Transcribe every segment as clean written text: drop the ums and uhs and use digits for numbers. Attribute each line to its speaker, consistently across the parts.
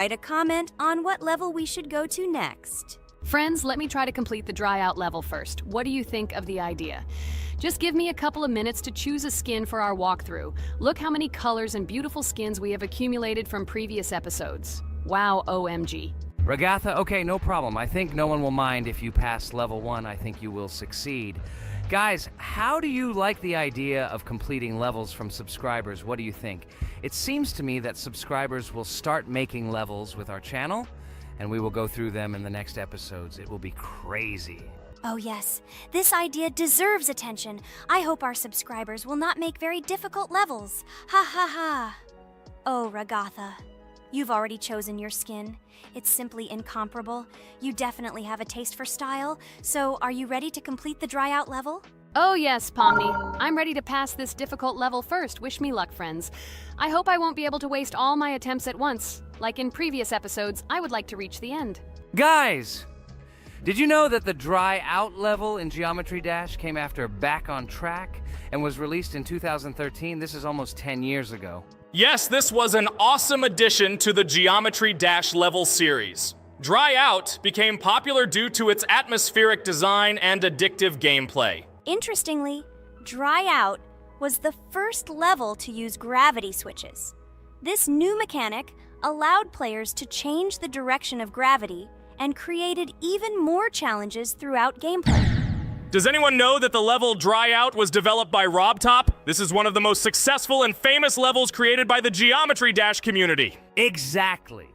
Speaker 1: Write a comment on what level we should go to next.
Speaker 2: Friends, let me try to complete the dry out level first. What do you think of the idea? Just give me a couple of minutes to choose a skin for our walkthrough. Look how many colors and beautiful skins we have accumulated from previous episodes. Wow, OMG.
Speaker 3: Ragatha, okay, no problem. I think no one will mind if you pass level 1. I think you will succeed. Guys, how do you like the idea of completing levels from subscribers? What do you think? It seems to me that subscribers will start making levels with our channel, and we will go through them in the next episodes. It will be crazy.
Speaker 1: Oh yes, this idea deserves attention. I hope our subscribers will not make very difficult levels. Ha ha ha. Oh, Ragatha, you've already chosen your skin. It's simply incomparable. You definitely have a taste for style. So, are you ready to complete the dry out level?
Speaker 2: Oh yes, Pomni. I'm ready to pass this difficult level first. Wish me luck, friends. I hope I won't be able to waste all my attempts at once. Like in previous episodes, I would like to reach the end.
Speaker 3: Guys! Did you know that the dry out level in Geometry Dash came after Back on Track and was released in 2013? This is almost 10 years ago.
Speaker 4: Yes, this was an awesome addition to the Geometry Dash level series. Dry Out became popular due to its atmospheric design and addictive gameplay.
Speaker 1: Interestingly, Dry Out was the first level to use gravity switches. This new mechanic allowed players to change the direction of gravity and created even more challenges throughout gameplay.
Speaker 4: Does anyone know that the level Dry Out was developed by RobTop? This is one of the most successful and famous levels created by the Geometry Dash community.
Speaker 3: Exactly.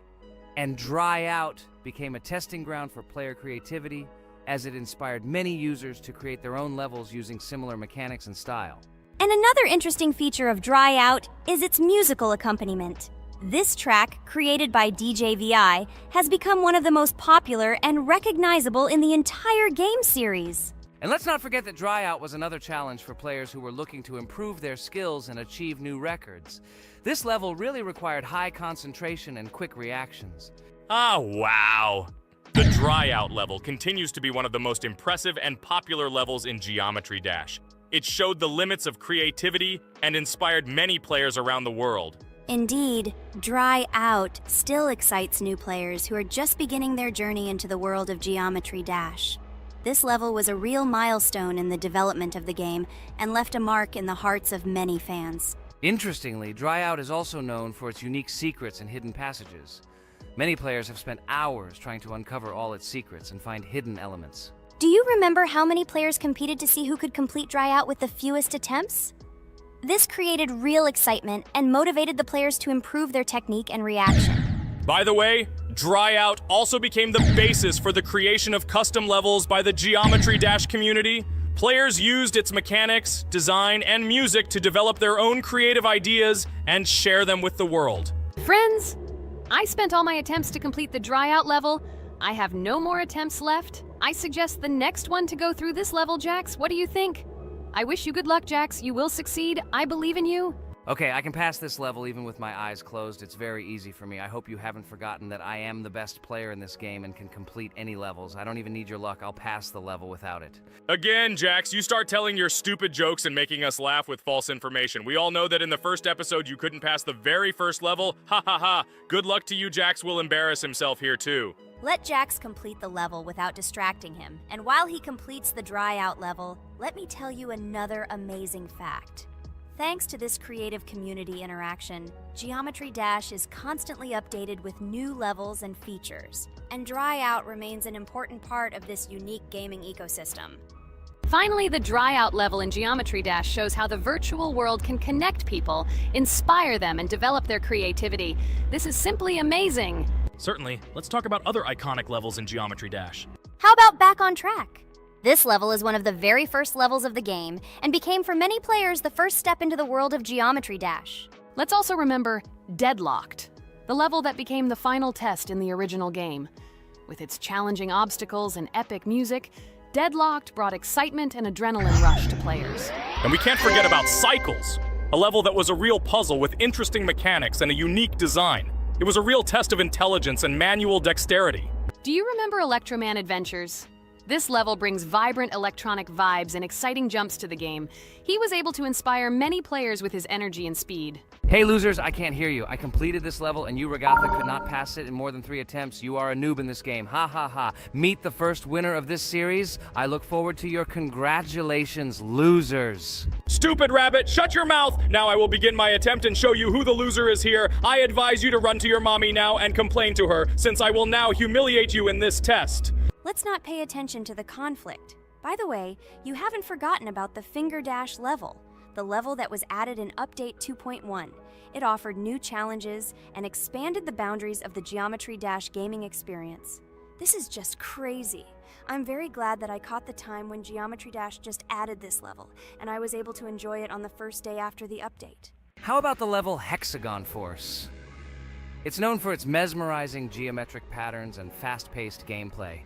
Speaker 3: And Dry Out became a testing ground for player creativity, as it inspired many users to create their own levels using similar mechanics and style.
Speaker 1: And another interesting feature of Dry Out is its musical accompaniment. This track, created by DJ VI, has become one of the most popular and recognizable in the entire game series.
Speaker 3: And let's not forget that Dry Out was another challenge for players who were looking to improve their skills and achieve new records. This level really required high concentration and quick reactions.
Speaker 4: Ah, wow. The Dry Out level continues to be one of the most impressive and popular levels in Geometry Dash. It showed the limits of creativity and inspired many players around the world.
Speaker 1: Indeed, Dry Out still excites new players who are just beginning their journey into the world of Geometry Dash. This level was a real milestone in the development of the game and left a mark in the hearts of many fans.
Speaker 3: Interestingly, Dry Out is also known for its unique secrets and hidden passages. Many players have spent hours trying to uncover all its secrets and find hidden elements.
Speaker 1: Do you remember how many players competed to see who could complete Dry Out with the fewest attempts? This created real excitement and motivated the players to improve their technique and reaction.
Speaker 4: By the way, Dry Out also became the basis for the creation of custom levels by the Geometry Dash community. Players used its mechanics, design, and music to develop their own creative ideas and share them with the world.
Speaker 2: Friends, I spent all my attempts to complete the Dry Out level. I have no more attempts left. I suggest the next one to go through this level, Jax. What do you think? I wish you good luck, Jax. You will succeed. I believe in you.
Speaker 3: Okay, I can pass this level even with my eyes closed. It's very easy for me. I hope you haven't forgotten that I am the best player in this game and can complete any levels. I don't even need your luck. I'll pass the level without it.
Speaker 4: Again, Jax, you start telling your stupid jokes and making us laugh with false information. We all know that in the first episode you couldn't pass the very first level. Ha ha ha. Good luck to you. Jax will embarrass himself here too.
Speaker 1: Let Jax complete the level without distracting him. And while he completes the Dry Out level, let me tell you another amazing fact. Thanks to this creative community interaction, Geometry Dash is constantly updated with new levels and features, and Dry Out remains an important part of this unique gaming ecosystem.
Speaker 2: Finally, the Dry Out level in Geometry Dash shows how the virtual world can connect people, inspire them, and develop their creativity. This is simply amazing.
Speaker 4: Certainly. Let's talk about other iconic levels in Geometry Dash.
Speaker 1: How about Back on Track? This level is one of the very first levels of the game and became for many players the first step into the world of Geometry Dash.
Speaker 2: Let's also remember Deadlocked, the level that became the final test in the original game. With its challenging obstacles and epic music, Deadlocked brought excitement and adrenaline rush to players.
Speaker 4: And we can't forget about Cycles, a level that was a real puzzle with interesting mechanics and a unique design. It was a real test of intelligence and manual dexterity.
Speaker 2: Do you remember Electroman Adventures? This level brings vibrant electronic vibes and exciting jumps to the game. He was able to inspire many players with his energy and speed.
Speaker 3: Hey losers, I can't hear you. I completed this level and you, Regatha, could not pass it in more than 3 attempts. You are a noob in this game. Ha ha ha. Meet the first winner of this series. I look forward to your congratulations, losers.
Speaker 4: Stupid rabbit, shut your mouth! Now I will begin my attempt and show you who the loser is here. I advise you to run to your mommy now and complain to her, since I will now humiliate you in this test.
Speaker 1: Let's not pay attention to the conflict. By the way, you haven't forgotten about the Finger Dash level, the level that was added in Update 2.1. It offered new challenges and expanded the boundaries of the Geometry Dash gaming experience. This is just crazy. I'm very glad that I caught the time when Geometry Dash just added this level, and I was able to enjoy it on the first day after the update.
Speaker 3: How about the level Hexagon Force? It's known for its mesmerizing geometric patterns and fast-paced gameplay.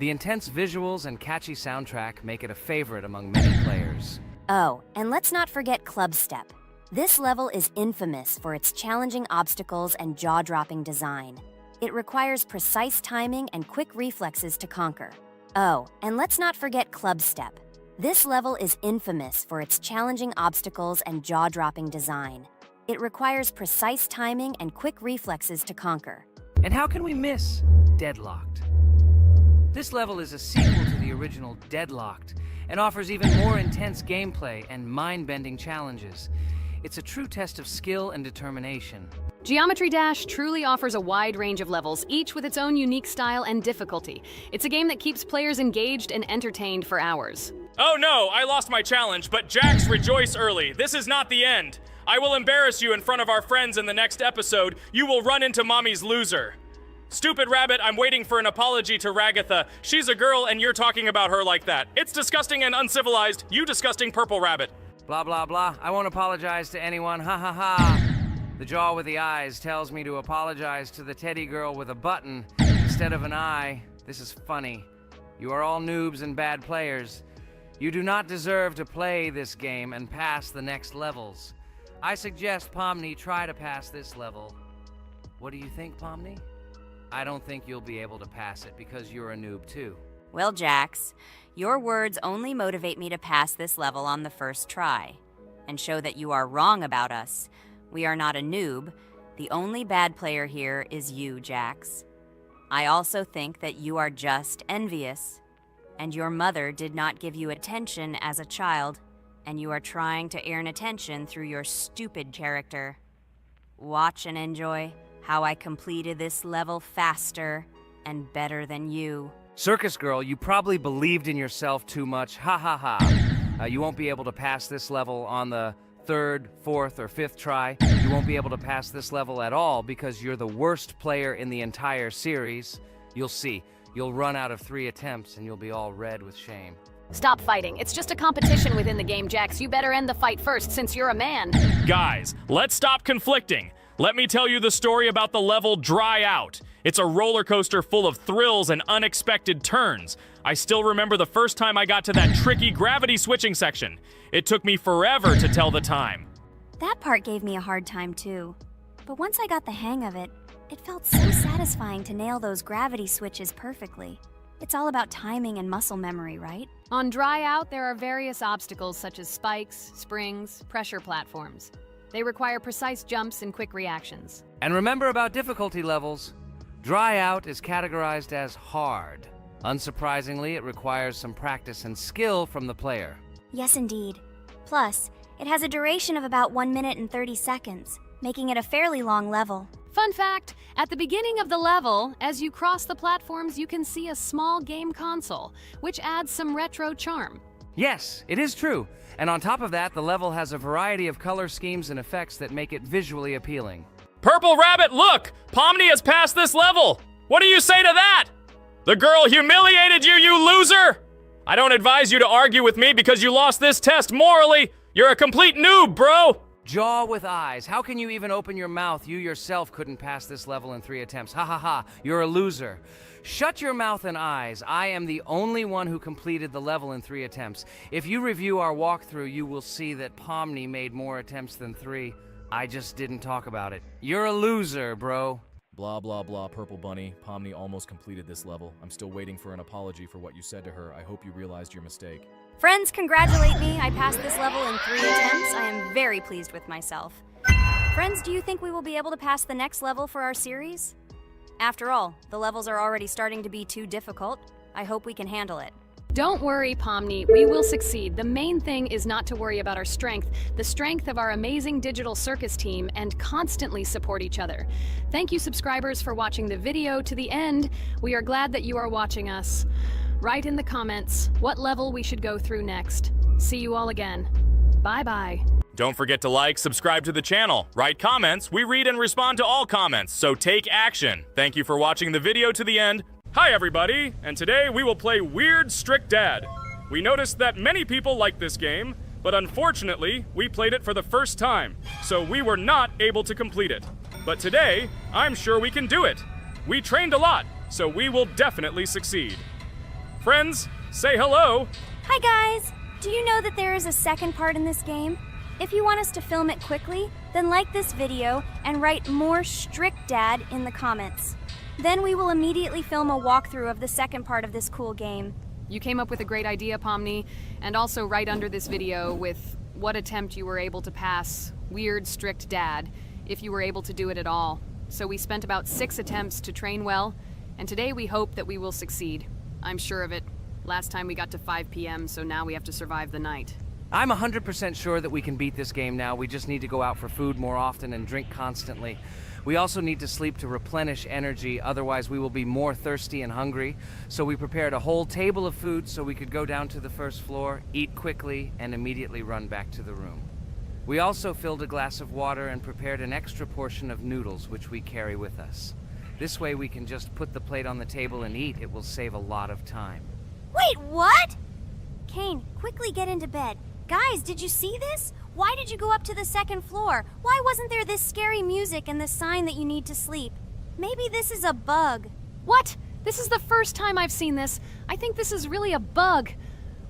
Speaker 3: The intense visuals and catchy soundtrack make it a favorite among many players.
Speaker 1: Oh, and let's not forget Club Step. This level is infamous for its challenging obstacles and jaw-dropping design. It requires precise timing and quick reflexes to conquer. Oh, and let's not forget Club Step. This level is infamous for its challenging obstacles and jaw-dropping design. It requires precise timing and quick reflexes to conquer.
Speaker 3: And how can we miss Deadlocked? This level is a sequel to the original Deadlocked and offers even more intense gameplay and mind-bending challenges. It's a true test of skill and determination.
Speaker 2: Geometry Dash truly offers a wide range of levels, each with its own unique style and difficulty. It's a game that keeps players engaged and entertained for hours.
Speaker 4: Oh no, I lost my challenge, but Jax, rejoice early. This is not the end. I will embarrass you in front of our friends in the next episode. You will run into Mommy's loser. Stupid rabbit, I'm waiting for an apology to Ragatha. She's a girl and you're talking about her like that. It's disgusting and uncivilized, you disgusting purple rabbit.
Speaker 3: Blah, blah, blah. I won't apologize to anyone. Ha ha ha. The jaw with the eyes tells me to apologize to the teddy girl with a button instead of an eye. This is funny. You are all noobs and bad players. You do not deserve to play this game and pass the next levels. I suggest Pomni try to pass this level. What do you think, Pomni? I don't think you'll be able to pass it because you're a noob too.
Speaker 1: Well, Jax, your words only motivate me to pass this level on the first try, and show that you are wrong about us. We are not a noob. The only bad player here is you, Jax. I also think that you are just envious, and your mother did not give you attention as a child, and you are trying to earn attention through your stupid character. Watch and enjoy how I completed this level faster and better than you.
Speaker 3: Circus girl, you probably believed in yourself too much. Ha ha ha. You won't be able to pass this level on the 3rd, 4th, or 5th try. You won't be able to pass this level at all because you're the worst player in the entire series. You'll see. You'll run out of 3 attempts and you'll be all red with shame.
Speaker 2: Stop fighting. It's just a competition within the game, Jax. You better end the fight first since you're a man.
Speaker 4: Guys, let's stop conflicting. Let me tell you the story about the level Dry Out. It's a roller coaster full of thrills and unexpected turns. I still remember the first time I got to that tricky gravity switching section. It took me forever to tell the time.
Speaker 1: That part gave me a hard time too. But once I got the hang of it, it felt so satisfying to nail those gravity switches perfectly. It's all about timing and muscle memory, right?
Speaker 2: On Dry Out, there are various obstacles such as spikes, springs, pressure platforms. They require precise jumps and quick reactions.
Speaker 3: And remember about difficulty levels. Dry Out is categorized as hard. Unsurprisingly, it requires some practice and skill from the player.
Speaker 1: Yes, indeed. Plus, it has a duration of about 1 minute and 30 seconds, making it a fairly long level.
Speaker 2: Fun fact, at the beginning of the level, as you cross the platforms, you can see a small game console, which adds some retro charm.
Speaker 3: Yes, it is true. And on top of that, the level has a variety of color schemes and effects that make it visually appealing.
Speaker 4: Purple Rabbit, look! Pomni has passed this level! What do you say to that? The girl humiliated you, you loser! I don't advise you to argue with me because you lost this test morally. You're a complete noob, bro!
Speaker 3: Jaw with eyes. How can you even open your mouth? You yourself couldn't pass this level in 3 attempts. Ha ha ha. You're a loser. Shut your mouth and eyes. I am the only one who completed the level in 3 attempts. If you review our walkthrough, you will see that Pomni made more attempts than 3. I just didn't talk about it. You're a loser, bro.
Speaker 5: Blah blah blah, Purple Bunny. Pomni almost completed this level. I'm still waiting for an apology for what you said to her. I hope you realized your mistake.
Speaker 1: Friends, congratulate me. I passed this level in 3 attempts. I am very pleased with myself. Friends, do you think we will be able to pass the next level for our series? After all, the levels are already starting to be too difficult. I hope we can handle it.
Speaker 2: Don't worry, Pomni. We will succeed. The main thing is not to worry about our strength, the strength of our amazing digital circus team, and constantly support each other. Thank you, subscribers, for watching the video to the end. We are glad that you are watching us. Write in the comments what level we should go through next. See you all again. Bye-bye.
Speaker 4: Don't forget to like, subscribe to the channel, write comments. We read and respond to all comments, so take action. Thank you for watching the video to the end. Hi everybody, and today we will play Weird Strict Dad. We noticed that many people like this game, but unfortunately, we played it for the first time, so we were not able to complete it. But today, I'm sure we can do it. We trained a lot, so we will definitely succeed. Friends, say hello.
Speaker 1: Hi guys! Do you know that there is a second part in this game? If you want us to film it quickly, then like this video and write more Strict Dad in the comments. Then we will immediately film a walkthrough of the second part of this cool game.
Speaker 2: You came up with a great idea, Pomni, and also right under this video with what attempt you were able to pass Weird Strict Dad, if you were able to do it at all. So we spent about 6 attempts to train well, and today we hope that we will succeed. I'm sure of it. Last time we got to 5 p.m., so now we have to survive the night.
Speaker 3: I'm 100% sure that we can beat this game now. We just need to go out for food more often and drink constantly. We also need to sleep to replenish energy, otherwise we will be more thirsty and hungry. So we prepared a whole table of food so we could go down to the first floor, eat quickly, and immediately run back to the room. We also filled a glass of water and prepared an extra portion of noodles, which we carry with us. This way we can just put the plate on the table and eat. It will save a lot of time.
Speaker 1: Wait, what? Kane, quickly get into bed. Guys, did you see this? Why did you go up to the second floor? Why wasn't there this scary music and the sign that you need to sleep? Maybe this is a bug.
Speaker 2: What? This is the first time I've seen this. I think this is really a bug.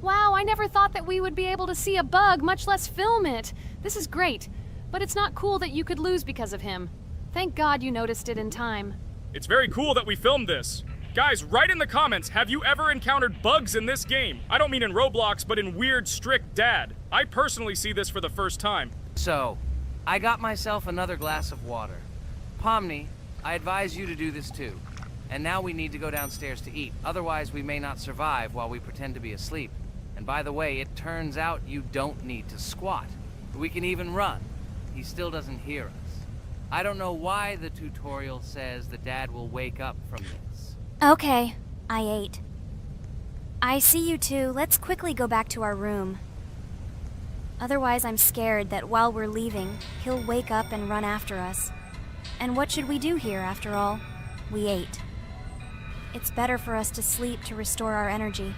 Speaker 2: Wow, I never thought that we would be able to see a bug, much less film it. This is great, but it's not cool that you could lose because of him. Thank God you noticed it in time.
Speaker 4: It's very cool that we filmed this. Guys, write in the comments, have you ever encountered bugs in this game? I don't mean in Roblox, but in Weird Strict Dad. I personally see this for the first time.
Speaker 3: So, I got myself another glass of water. Pomni, I advise you to do this too. And now we need to go downstairs to eat. Otherwise, we may not survive while we pretend to be asleep. And by the way, it turns out you don't need to squat. We can even run. He still doesn't hear us. I don't know why the tutorial says that Dad will wake up from this.
Speaker 1: Okay, I ate. I see you two. Let's quickly go back to our room. Otherwise, I'm scared that while we're leaving, he'll wake up and run after us. And what should we do here, after all? We ate. It's better for us to sleep to restore our energy.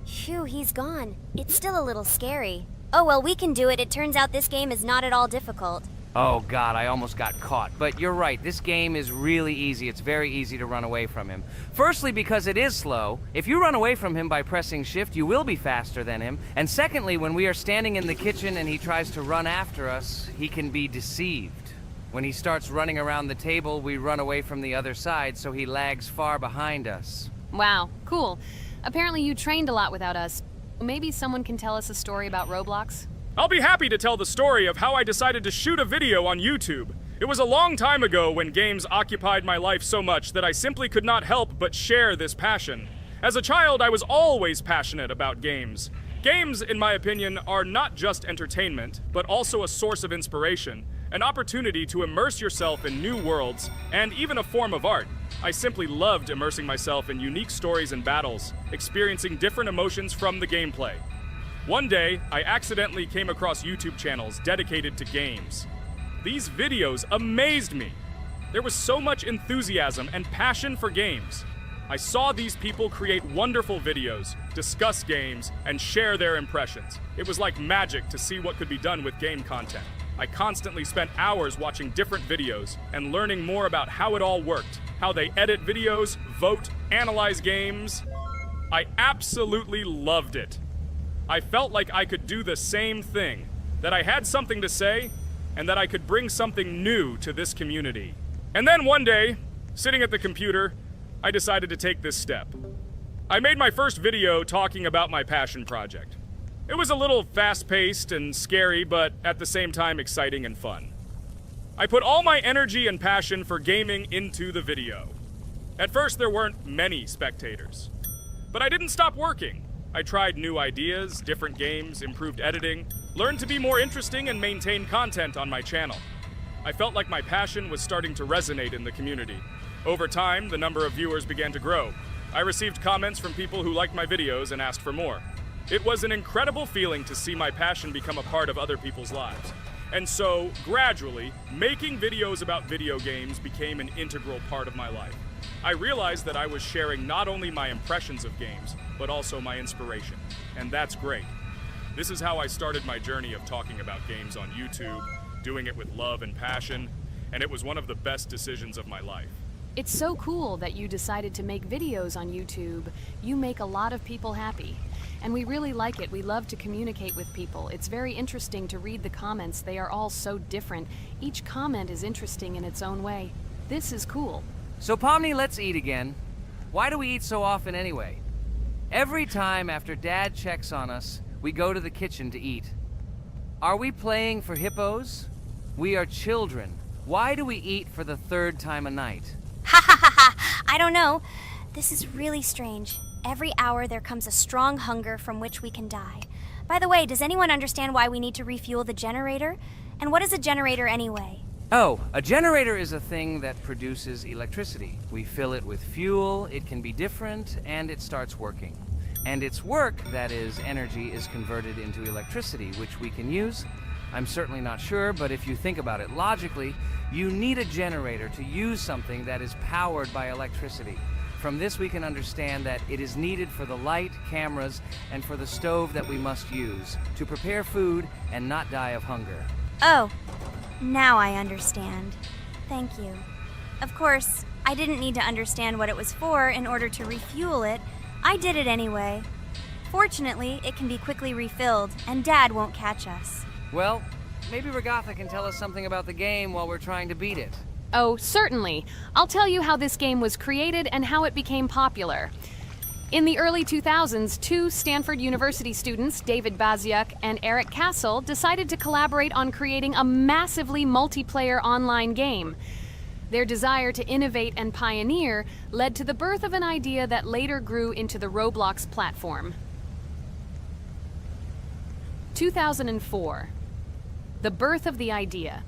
Speaker 1: Phew, he's gone. It's still a little scary. Oh well, we can do it. It turns out this game is not at all difficult.
Speaker 3: Oh God, I almost got caught. But you're right, this game is really easy. It's very easy to run away from him. Firstly, because it is slow. If you run away from him by pressing shift, you will be faster than him. And secondly, when we are standing in the kitchen and he tries to run after us, he can be deceived. When he starts running around the table, we run away from the other side, so he lags far behind us.
Speaker 2: Wow, cool. Apparently you trained a lot without us. Maybe someone can tell us a story about Roblox?
Speaker 4: I'll be happy to tell the story of how I decided to shoot a video on YouTube. It was a long time ago when games occupied my life so much that I simply could not help but share this passion. As a child, I was always passionate about games. Games, in my opinion, are not just entertainment, but also a source of inspiration, an opportunity to immerse yourself in new worlds, and even a form of art. I simply loved immersing myself in unique stories and battles, experiencing different emotions from the gameplay. One day, I accidentally came across YouTube channels dedicated to games. These videos amazed me. There was so much enthusiasm and passion for games. I saw these people create wonderful videos, discuss games, and share their impressions. It was like magic to see what could be done with game content. I constantly spent hours watching different videos and learning more about how it all worked, how they edit videos, vote, analyze games. I absolutely loved it. I felt like I could do the same thing, that I had something to say, and that I could bring something new to this community. And then one day, sitting at the computer, I decided to take this step. I made my first video talking about my passion project. It was a little fast-paced and scary, but at the same time exciting and fun. I put all my energy and passion for gaming into the video. At first, there weren't many spectators. But I didn't stop working. I tried new ideas, different games, improved editing, learned to be more interesting, and maintain content on my channel. I felt like my passion was starting to resonate in the community. Over time, the number of viewers began to grow. I received comments from people who liked my videos and asked for more. It was an incredible feeling to see my passion become a part of other people's lives. And so, gradually, making videos about video games became an integral part of my life. I realized that I was sharing not only my impressions of games, but also my inspiration. And that's great. This is how I started my journey of talking about games on YouTube, doing it with love and passion, and it was one of the best decisions of my life.
Speaker 2: It's so cool that you decided to make videos on YouTube. You make a lot of people happy. And we really like it. We love to communicate with people. It's very interesting to read the comments. They are all so different. Each comment is interesting in its own way. This is cool.
Speaker 3: So Pomni, let's eat again. Why do we eat so often anyway? Every time after Dad checks on us, we go to the kitchen to eat. Are we playing for hippos? We are children. Why do we eat for the third time a night?
Speaker 1: Ha ha ha ha! I don't know. This is really strange. Every hour there comes a strong hunger from which we can die. By the way, does anyone understand why we need to refuel the generator? And what is a generator anyway?
Speaker 3: Oh, a generator is a thing that produces electricity. We fill it with fuel, it can be different, and it starts working. And its work, that is, energy, is converted into electricity, which we can use. I'm certainly not sure, but if you think about it logically, you need a generator to use something that is powered by electricity. From this we can understand that it is needed for the light, cameras, and for the stove that we must use to prepare food and not die of hunger.
Speaker 1: Oh, now I understand. Thank you. Of course, I didn't need to understand what it was for in order to refuel it. I did it anyway. Fortunately, it can be quickly refilled, and Dad won't catch us.
Speaker 3: Well, maybe Regatha can tell us something about the game while we're trying to beat it.
Speaker 2: Oh, certainly. I'll tell you how this game was created and how it became popular. In the early 2000s, two Stanford University students, David Baziuk and Eric Castle, decided to collaborate on creating a massively multiplayer online game. Their desire to innovate and pioneer led to the birth of an idea that later grew into the Roblox platform. 2004. The birth of the idea.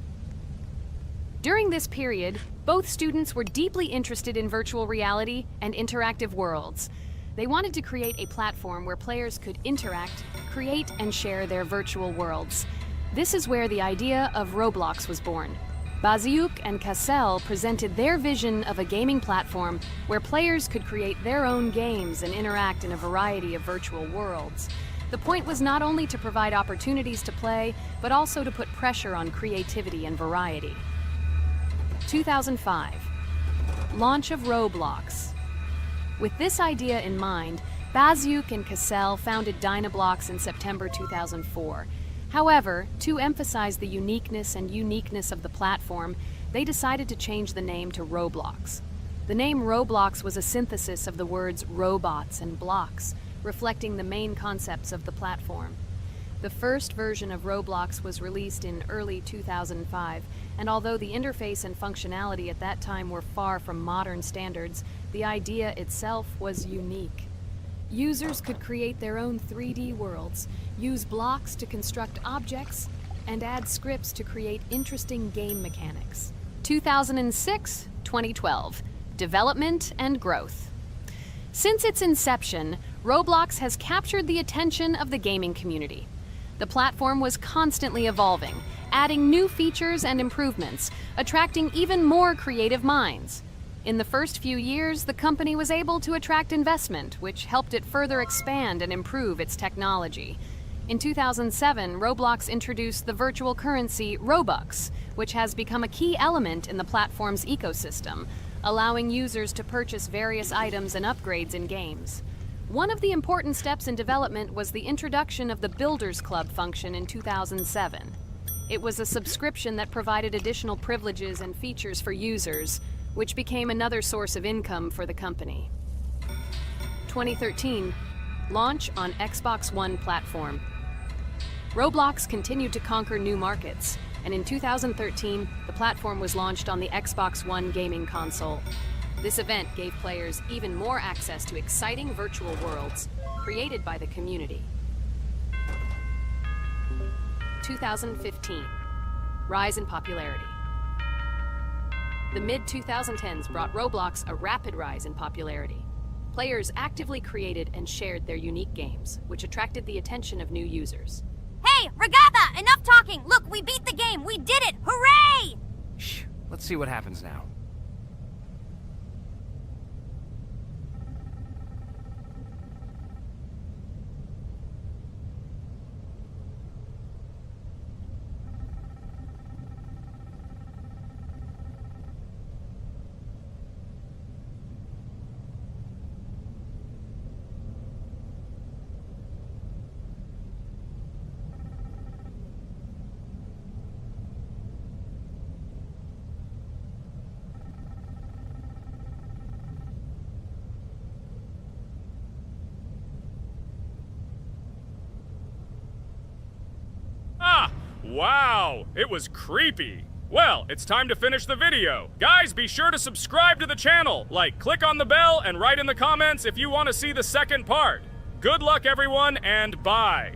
Speaker 2: During this period, both students were deeply interested in virtual reality and interactive worlds. They wanted to create a platform where players could interact, create, and share their virtual worlds. This is where the idea of Roblox was born. Baziuk and Cassell presented their vision of a gaming platform where players could create their own games and interact in a variety of virtual worlds. The point was not only to provide opportunities to play, but also to put pressure on creativity and variety. 2005. Launch of Roblox. With this idea in mind, Baziuk and Cassell founded Dynablox in September 2004. However, to emphasize the uniqueness of the platform, they decided to change the name to Roblox. The name Roblox was a synthesis of the words robots and blocks, reflecting the main concepts of the platform. The first version of Roblox was released in early 2005, and although the interface and functionality at that time were far from modern standards, the idea itself was unique. Users could create their own 3D worlds, use blocks to construct objects, and add scripts to create interesting game mechanics. 2006-2012. Development and growth. Since its inception, Roblox has captured the attention of the gaming community. The platform was constantly evolving, adding new features and improvements, attracting even more creative minds. In the first few years, the company was able to attract investment, which helped it further expand and improve its technology. In 2007, Roblox introduced the virtual currency Robux, which has become a key element in the platform's ecosystem, allowing users to purchase various items and upgrades in games. One of the important steps in development was the introduction of the Builders Club function in 2007. It was a subscription that provided additional privileges and features for users, which became another source of income for the company. 2013, launch on Xbox One platform. Roblox continued to conquer new markets, and in 2013, the platform was launched on the Xbox One gaming console. This event gave players even more access to exciting virtual worlds created by the community. 2015, rise in popularity. The mid-2010s brought Roblox a rapid rise in popularity. Players actively created and shared their unique games, which attracted the attention of new users.
Speaker 1: Hey, Regatha, enough talking! Look, we beat the game! We did it! Hooray!
Speaker 3: Shh, let's see what happens now.
Speaker 4: Wow, it was creepy. Well, it's time to finish the video. Guys, be sure to subscribe to the channel. Click on the bell and write in the comments if you want to see the second part. Good luck, everyone, and bye.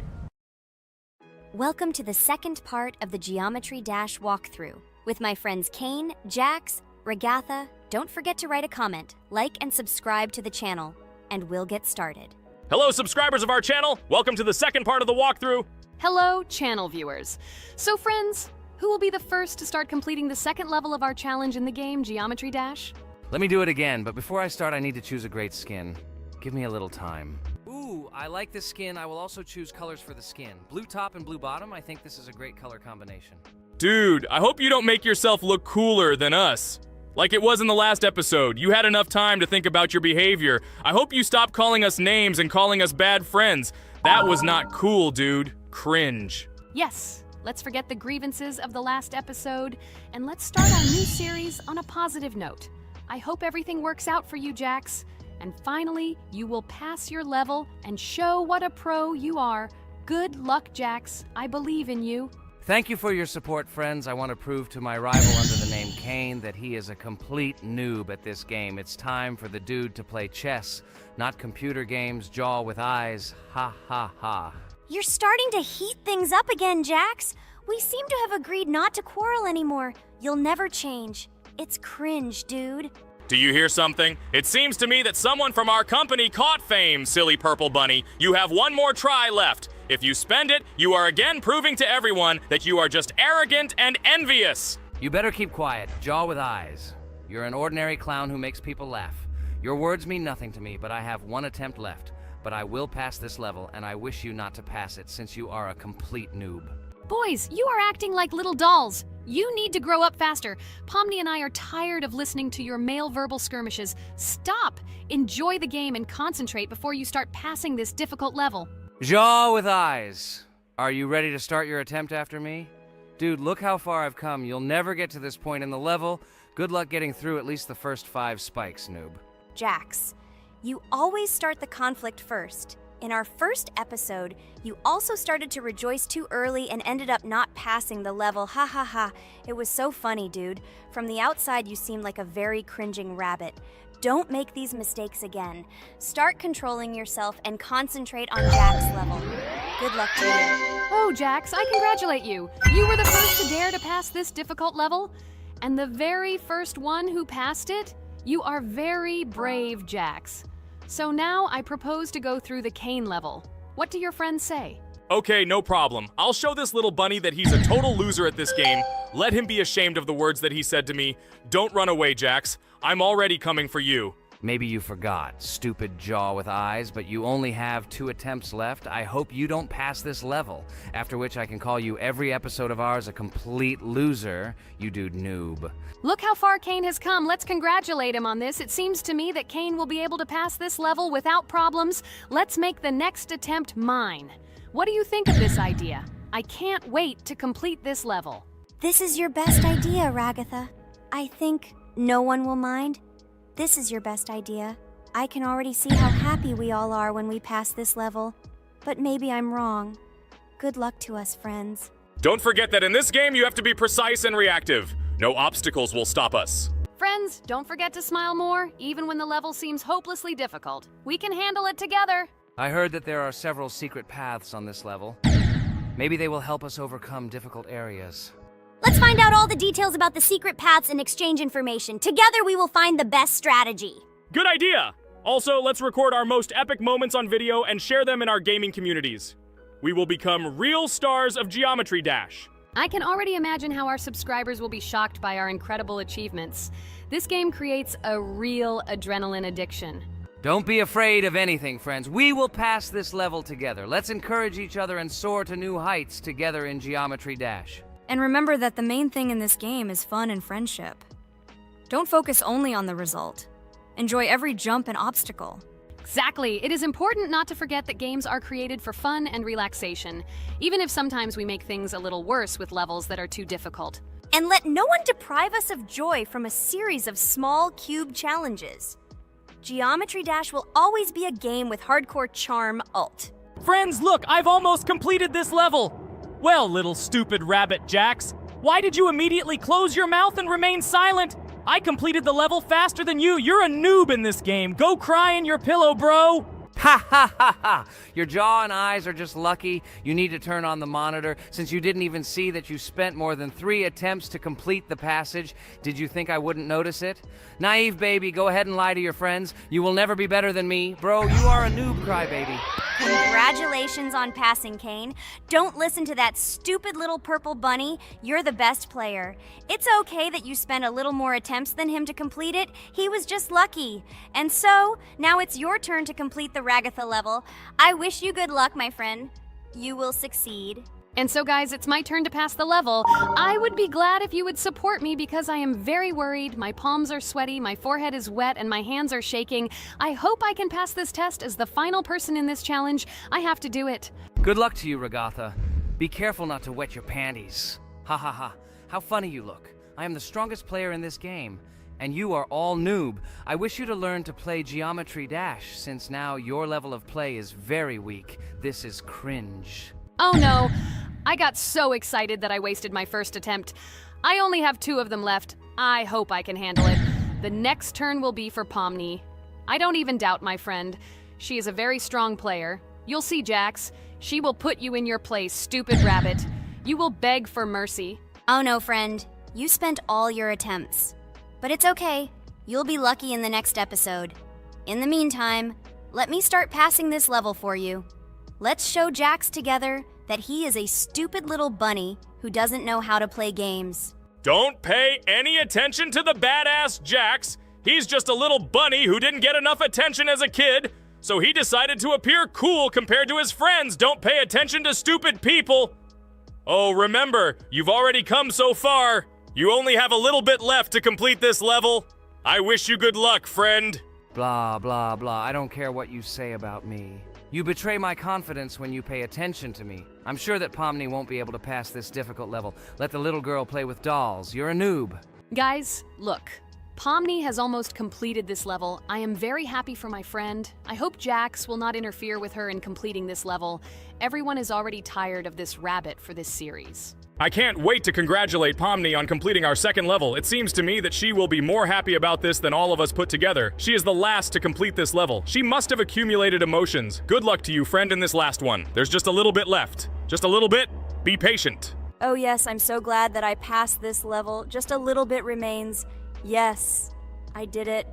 Speaker 1: Welcome to the second part of the Geometry Dash walkthrough. With my friends Kane, Jax, Regatha, don't forget to write a comment, like and subscribe to the channel, and we'll get started.
Speaker 4: Hello, subscribers of our channel. Welcome to the second part of the walkthrough.
Speaker 2: Hello, channel viewers. So friends, who will be the first to start completing the second level of our challenge in the game, Geometry Dash?
Speaker 3: Let me do it again, but before I start, I need to choose a great skin. Give me a little time. Ooh, I like this skin. I will also choose colors for the skin. Blue top and blue bottom. I think this is a great color combination.
Speaker 4: Dude, I hope you don't make yourself look cooler than us. Like it was in the last episode, you had enough time to think about your behavior. I hope you stop calling us names and calling us bad friends. That was not cool, dude. Cringe.
Speaker 2: Yes, let's forget the grievances of the last episode, and let's start our new series on a positive note. I hope everything works out for you, Jax. And finally, you will pass your level and show what a pro you are. Good luck, Jax. I believe in you.
Speaker 3: Thank you for your support, friends. I want to prove to my rival under the name Kane that he is a complete noob at this game. It's time for the dude to play chess, not computer games, jaw with eyes. Ha ha ha.
Speaker 1: You're starting to heat things up again, Jax. We seem to have agreed not to quarrel anymore. You'll never change. It's cringe, dude.
Speaker 4: Do you hear something? It seems to me that someone from our company caught fame, silly purple bunny. You have one more try left. If you spend it, you are again proving to everyone that you are just arrogant and envious.
Speaker 3: You better keep quiet, jaw with eyes. You're an ordinary clown who makes people laugh. Your words mean nothing to me, but I have one attempt left. But I will pass this level, and I wish you not to pass it since you are a complete noob.
Speaker 2: Boys, you are acting like little dolls. You need to grow up faster. Pomni and I are tired of listening to your male verbal skirmishes. Stop! Enjoy the game and concentrate before you start passing this difficult level.
Speaker 3: Jaw with eyes. Are you ready to start your attempt after me? Dude, look how far I've come. You'll never get to this point in the level. Good luck getting through at least the first 5 spikes, noob.
Speaker 1: Jax, you always start the conflict first. In our first episode, you also started to rejoice too early and ended up not passing the level. Ha ha ha. It was so funny, dude. From the outside, you seemed like a very cringing rabbit. Don't make these mistakes again. Start controlling yourself and concentrate on Jack's level. Good luck to you.
Speaker 2: Oh, Jax, I congratulate you. You were the first to dare to pass this difficult level, and the very first one who passed it. You are very brave, Jax. So now I propose to go through the Kane level. What do your friends say?
Speaker 4: Okay, no problem. I'll show this little bunny that he's a total loser at this game. Let him be ashamed of the words that he said to me. Don't run away, Jax. I'm already coming for you.
Speaker 3: Maybe you forgot, stupid jaw with eyes, but you only have 2 attempts left. I hope you don't pass this level, after which I can call you every episode of ours a complete loser, you dude noob.
Speaker 2: Look how far Kane has come. Let's congratulate him on this. It seems to me that Kane will be able to pass this level without problems. Let's make the next attempt mine. What do you think of this idea? I can't wait to complete this level.
Speaker 1: This is your best idea, Ragatha. I think no one will mind. This is your best idea. I can already see how happy we all are when we pass this level. But maybe I'm wrong. Good luck to us, friends.
Speaker 4: Don't forget that in this game you have to be precise and reactive. No obstacles will stop us.
Speaker 2: Friends, don't forget to smile more, even when the level seems hopelessly difficult. We can handle it together.
Speaker 3: I heard that there are several secret paths on this level. Maybe they will help us overcome difficult areas.
Speaker 1: Let's find out all the details about the secret paths and exchange information. Together we will find the best strategy.
Speaker 4: Good idea! Also, let's record our most epic moments on video and share them in our gaming communities. We will become real stars of Geometry Dash.
Speaker 2: I can already imagine how our subscribers will be shocked by our incredible achievements. This game creates a real adrenaline addiction.
Speaker 3: Don't be afraid of anything, friends. We will pass this level together. Let's encourage each other and soar to new heights together in Geometry Dash.
Speaker 6: And remember that the main thing in this game is fun and friendship. Don't focus only on the result. Enjoy every jump and obstacle.
Speaker 2: Exactly. It is important not to forget that games are created for fun and relaxation, even if sometimes we make things a little worse with levels that are too difficult.
Speaker 1: And let no one deprive us of joy from a series of small cube challenges. Geometry Dash will always be a game with hardcore charm ult.
Speaker 7: Friends, look, I've almost completed this level. Well, little stupid rabbit Jax, why did you immediately close your mouth and remain silent? I completed the level faster than you. You're a noob in this game. Go cry in your pillow, bro.
Speaker 3: Ha ha ha ha! Your jaw and eyes are just lucky. You need to turn on the monitor since you didn't even see that you spent more than 3 attempts to complete the passage. Did you think I wouldn't notice it? Naive baby, go ahead and lie to your friends. You will never be better than me. Bro, you are a noob crybaby.
Speaker 1: Congratulations on passing, Kane. Don't listen to that stupid little purple bunny. You're the best player. It's okay that you spent a little more attempts than him to complete it. He was just lucky. And so, now it's your turn to complete the Ragatha level. I wish you good luck, my friend. You will succeed.
Speaker 2: And so guys, it's my turn to pass the level. I would be glad if you would support me because I am very worried. My palms are sweaty, my forehead is wet, and my hands are shaking. I hope I can pass this test as the final person in this challenge. I have to do it.
Speaker 3: Good luck to you, Ragatha. Be careful not to wet your panties. Ha ha ha. How funny you look. I am the strongest player in this game. And you are all noob. I wish you to learn to play Geometry Dash, since now your level of play is very weak. This is cringe.
Speaker 2: Oh no, I got so excited that I wasted my first attempt. I only have 2 of them left. I hope I can handle it. The next turn will be for Pomni. I don't even doubt my friend. She is a very strong player. You'll see, Jax. She will put you in your place, stupid rabbit. You will beg for mercy.
Speaker 1: Oh no, friend. You spent all your attempts. But it's okay. You'll be lucky in the next episode. In the meantime, let me start passing this level for you. Let's show Jax together that he is a stupid little bunny who doesn't know how to play games.
Speaker 4: Don't pay any attention to the badass Jax. He's just a little bunny who didn't get enough attention as a kid, so he decided to appear cool compared to his friends. Don't pay attention to stupid people. Oh, remember, you've already come so far. You only have a little bit left to complete this level. I wish you good luck, friend.
Speaker 3: Blah, blah, blah. I don't care what you say about me. You betray my confidence when you pay attention to me. I'm sure that Pomni won't be able to pass this difficult level. Let the little girl play with dolls. You're a noob.
Speaker 2: Guys, look. Pomni has almost completed this level. I am very happy for my friend. I hope Jax will not interfere with her in completing this level. Everyone is already tired of this rabbit for this series.
Speaker 4: I can't wait to congratulate Pomni on completing our second level. It seems to me that she will be more happy about this than all of us put together. She is the last to complete this level. She must have accumulated emotions. Good luck to you, friend, in this last one. There's just a little bit left. Just a little bit. Be patient.
Speaker 6: Oh yes, I'm so glad that I passed this level. Just a little bit remains. Yes, I did it.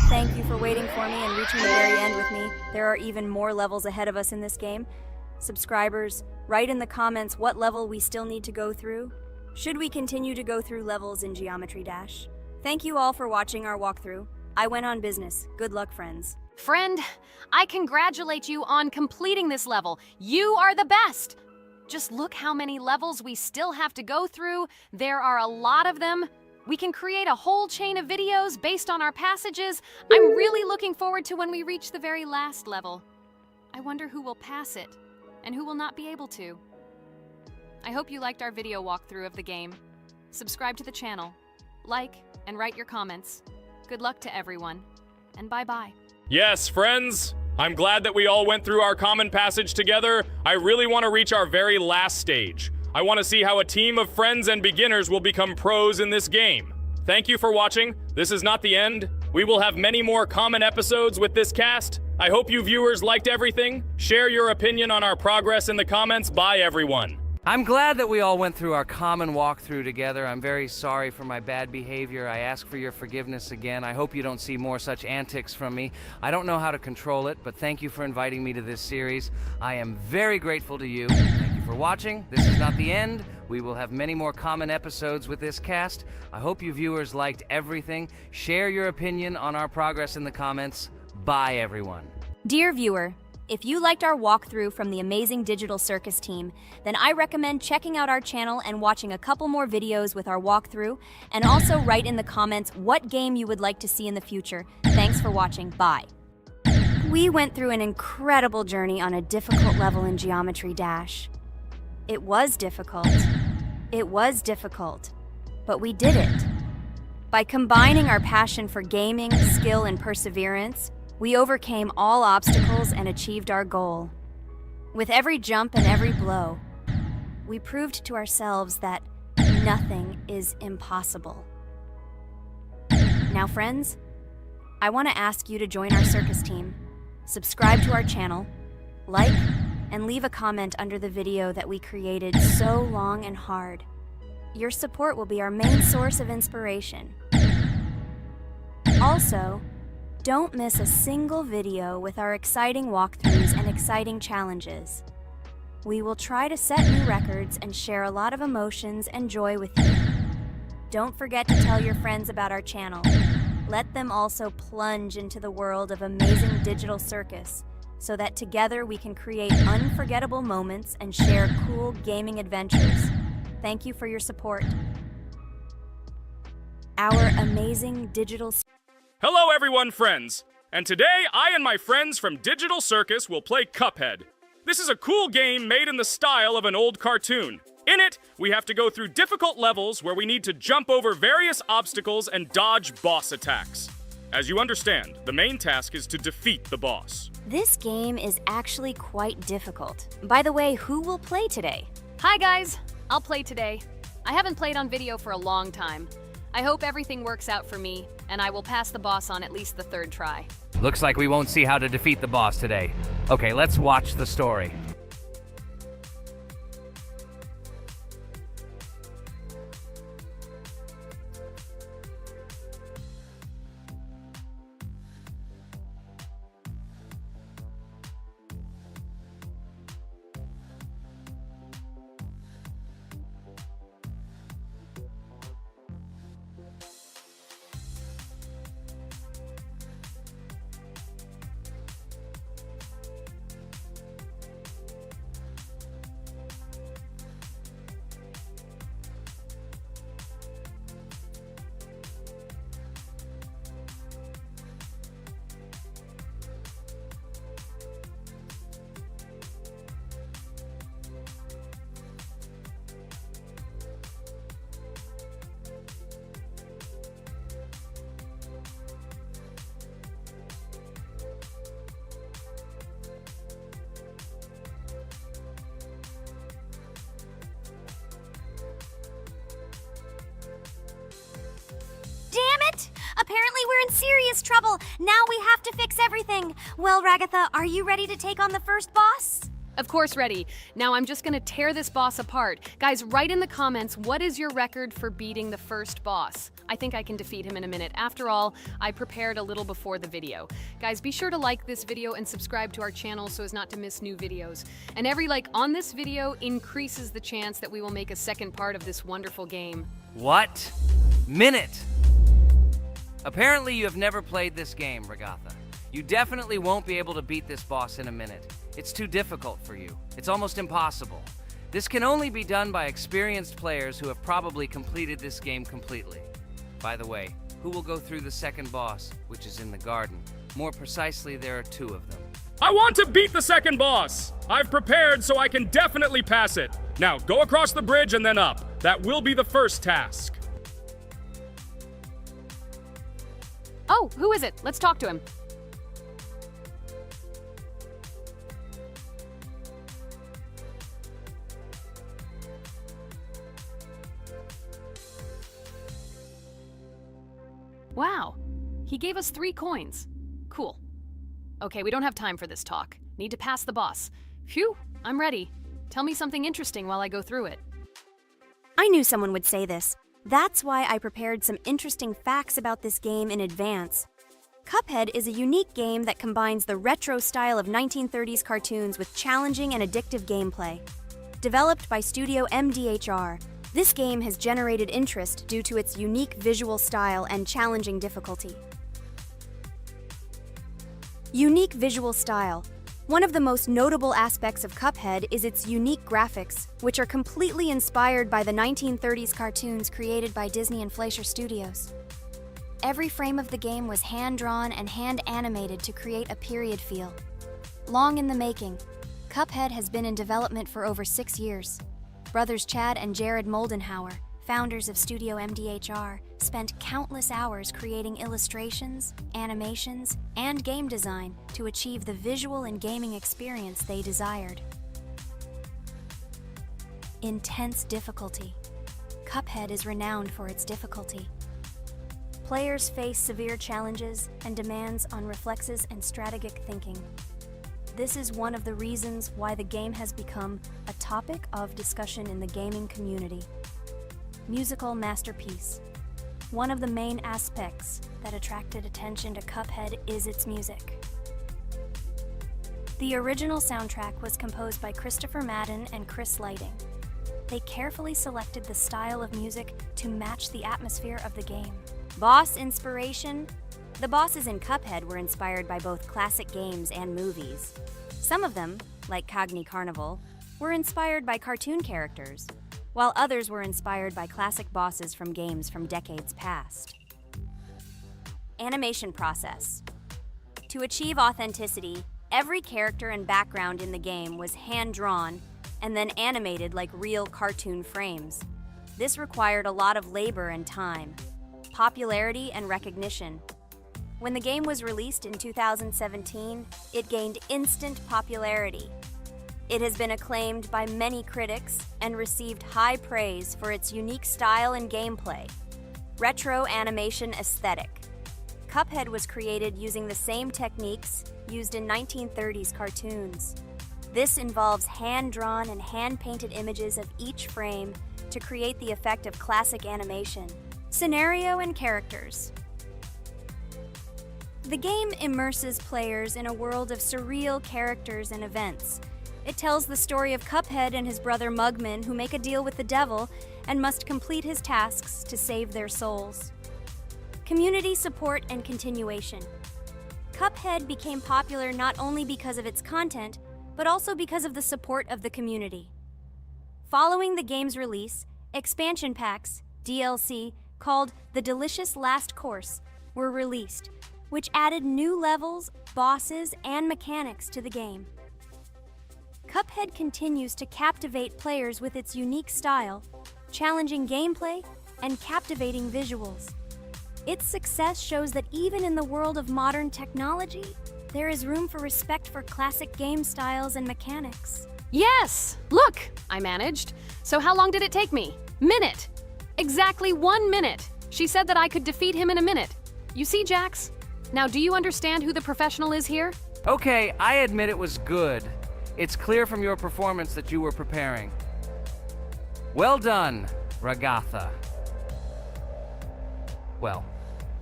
Speaker 6: Thank you for waiting for me and reaching the very end with me. There are even more levels ahead of us in this game. Subscribers, write in the comments what level we still need to go through. Should we continue to go through levels in Geometry Dash? Thank you all for watching our walkthrough. I went on business. Good luck, friends.
Speaker 2: Friend, I congratulate you on completing this level. You are the best! Just look how many levels we still have to go through. There are a lot of them. We can create a whole chain of videos based on our passages. I'm really looking forward to when we reach the very last level. I wonder who will pass it, and who will not be able to. I hope you liked our video walkthrough of the game. Subscribe to the channel, like, and write your comments. Good luck to everyone, and bye-bye.
Speaker 4: Yes, friends! I'm glad that we all went through our common passage together. I really want to reach our very last stage. I want to see how a team of friends and beginners will become pros in this game. Thank you for watching. This is not the end. We will have many more common episodes with this cast. I hope you viewers liked everything. Share your opinion on our progress in the comments. Bye, everyone.
Speaker 3: I'm glad that we all went through our common walkthrough together. I'm very sorry for my bad behavior. I ask for your forgiveness again. I hope you don't see more such antics from me. I don't know how to control it, but thank you for inviting me to this series. I am very grateful to you. Thank you for watching. This is not the end. We will have many more common episodes with this cast. I hope you viewers liked everything. Share your opinion on our progress in the comments. Bye, everyone.
Speaker 6: Dear viewer, if you liked our walkthrough from the amazing Digital Circus team, then I recommend checking out our channel and watching a couple more videos with our walkthrough, and also write in the comments what game you would like to see in the future. Thanks for watching. Bye. We went through an incredible journey on a difficult level in Geometry Dash. It was difficult. It was difficult. But we did it. By combining our passion for gaming, skill, and perseverance, we overcame all obstacles and achieved our goal. With every jump and every blow, we proved to ourselves that nothing is impossible. Now, friends, I want to ask you to join our circus team. Subscribe to our channel, like, and leave a comment under the video that we created so long and hard. Your support will be our main source of inspiration. Also, don't miss a single video with our exciting walkthroughs and exciting challenges. We will try to set new records and share a lot of emotions and joy with you. Don't forget to tell your friends about our channel. Let them also plunge into the world of amazing Digital Circus so that together we can create unforgettable moments and share cool gaming adventures. Thank you for your support. Our amazing Digital
Speaker 4: Hello, everyone, friends. And today, I and my friends from Digital Circus will play Cuphead. This is a cool game made in the style of an old cartoon. In it, we have to go through difficult levels where we need to jump over various obstacles and dodge boss attacks. As you understand, the main task is to defeat the boss.
Speaker 6: This game is actually quite difficult. By the way, who will play today?
Speaker 2: Hi guys, I'll play today. I haven't played on video for a long time. I hope everything works out for me, and I will pass the boss on at least the third try.
Speaker 3: Looks like we won't see how to defeat the boss today. Okay, let's watch the story.
Speaker 1: Apparently we're in serious trouble. Now we have to fix everything. Well, Ragatha, are you ready to take on the first boss?
Speaker 2: Of course, ready. Now I'm just gonna tear this boss apart. Guys, write in the comments, what is your record for beating the first boss? I think I can defeat him in a minute. After all, I prepared a little before the video. Guys, be sure to like this video and subscribe to our channel so as not to miss new videos. And every like on this video increases the chance that we will make a second part of this wonderful game.
Speaker 3: What? Minute! Apparently you have never played this game, Regatha. You definitely won't be able to beat this boss in a minute. It's too difficult for you. It's almost impossible. This can only be done by experienced players who have probably completed this game completely. By the way, who will go through the second boss, which is in the garden? More precisely, there are 2 of them.
Speaker 4: I want to beat the second boss! I've prepared so I can definitely pass it. Now, go across the bridge and then up. That will be the first task.
Speaker 2: Oh, who is it? Let's talk to him. Wow, he gave us 3 coins. Cool. Okay, we don't have time for this talk. Need to pass the boss. Phew, I'm ready. Tell me something interesting while I go through it.
Speaker 6: I knew someone would say this. That's why I prepared some interesting facts about this game in advance. Cuphead is a unique game that combines the retro style of 1930s cartoons with challenging and addictive gameplay. Developed by Studio MDHR, this game has generated interest due to its unique visual style and challenging difficulty. Unique visual style. One of the most notable aspects of Cuphead is its unique graphics, which are completely inspired by the 1930s cartoons created by Disney and Fleischer Studios. Every frame of the game was hand-drawn and hand-animated to create a period feel. Long in the making, Cuphead has been in development for over 6 years. Brothers Chad and Jared Moldenhauer, founders of Studio MDHR, spent countless hours creating illustrations, animations, and game design to achieve the visual and gaming experience they desired. Intense difficulty. Cuphead is renowned for its difficulty. Players face severe challenges and demands on reflexes and strategic thinking. This is one of the reasons why the game has become a topic of discussion in the gaming community. Musical masterpiece. One of the main aspects that attracted attention to Cuphead is its music. The original soundtrack was composed by Christopher Madden and Chris Lighting. They carefully selected the style of music to match the atmosphere of the game. Boss inspiration. The bosses in Cuphead were inspired by both classic games and movies. Some of them, like Cogni Carnival, were inspired by cartoon characters, while others were inspired by classic bosses from games from decades past. Animation process. To achieve authenticity, every character and background in the game was hand-drawn and then animated like real cartoon frames. This required a lot of labor and time. Popularity and recognition. When the game was released in 2017, it gained instant popularity. It has been acclaimed by many critics and received high praise for its unique style and gameplay. Retro animation aesthetic. Cuphead was created using the same techniques used in 1930s cartoons. This involves hand-drawn and hand-painted images of each frame to create the effect of classic animation. Scenario and characters. The game immerses players in a world of surreal characters and events. It tells the story of Cuphead and his brother Mugman, who make a deal with the devil and must complete his tasks to save their souls. Community support and continuation. Cuphead became popular not only because of its content, but also because of the support of the community. Following the game's release, expansion packs, DLC, called The Delicious Last Course, were released, which added new levels, bosses, and mechanics to the game. Cuphead continues to captivate players with its unique style, challenging gameplay, and captivating visuals. Its success shows that even in the world of modern technology, there is room for respect for classic game styles and mechanics.
Speaker 2: Yes! Look! I managed. So how long did it take me? Minute! Exactly 1 minute! She said that I could defeat him in a minute. You see, Jax? Now, do you understand who the professional is here?
Speaker 3: Okay, I admit it was good. It's clear from your performance that you were preparing. Well done, Ragatha. Well,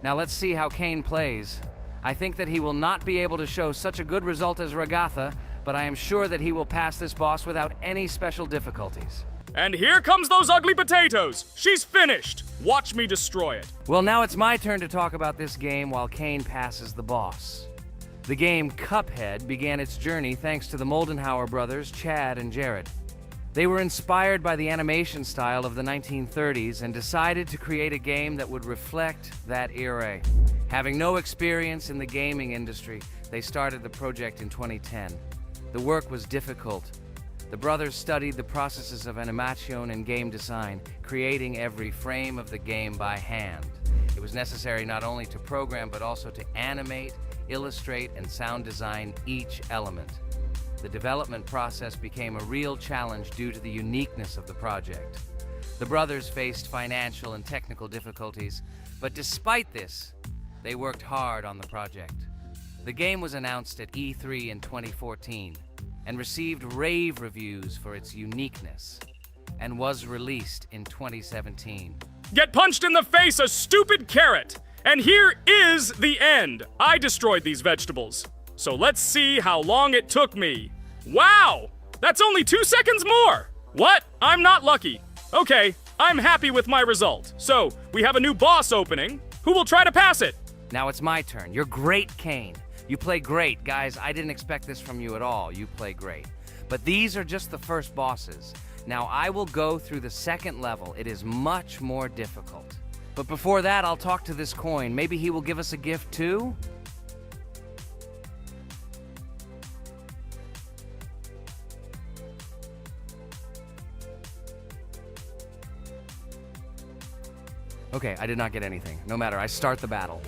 Speaker 3: now let's see how Kane plays. I think that he will not be able to show such a good result as Ragatha, but I am sure that he will pass this boss without any special difficulties.
Speaker 4: And here comes those ugly potatoes! She's finished! Watch me destroy it.
Speaker 3: Well, now it's my turn to talk about this game while Kane passes the boss. The game Cuphead began its journey thanks to the Moldenhauer brothers, Chad and Jared. They were inspired by the animation style of the 1930s and decided to create a game that would reflect that era. Having no experience in the gaming industry, they started the project in 2010. The work was difficult. The brothers studied the processes of animation and game design, creating every frame of the game by hand. It was necessary not only to program, but also to animate, illustrate, and sound design each element. The development process became a real challenge due to the uniqueness of the project. The brothers faced financial and technical difficulties, but despite this, they worked hard on the project. The game was announced at E3 in 2014 and received rave reviews for its uniqueness, and was released in 2017.
Speaker 4: Get punched in the face, a stupid carrot! And here is the end. I destroyed these vegetables. So let's see how long it took me. Wow! That's only 2 seconds more! What? I'm not lucky. Okay, I'm happy with my result. So, we have a new boss opening. Who will try to pass it?
Speaker 3: Now it's my turn. You're great, Kane. You play great. Guys, I didn't expect this from you at all. You play great. But these are just the first bosses. Now I will go through the second level. It is much more difficult. But before that, I'll talk to this coin. Maybe he will give us a gift too? Okay, I did not get anything. No matter, I start the battle.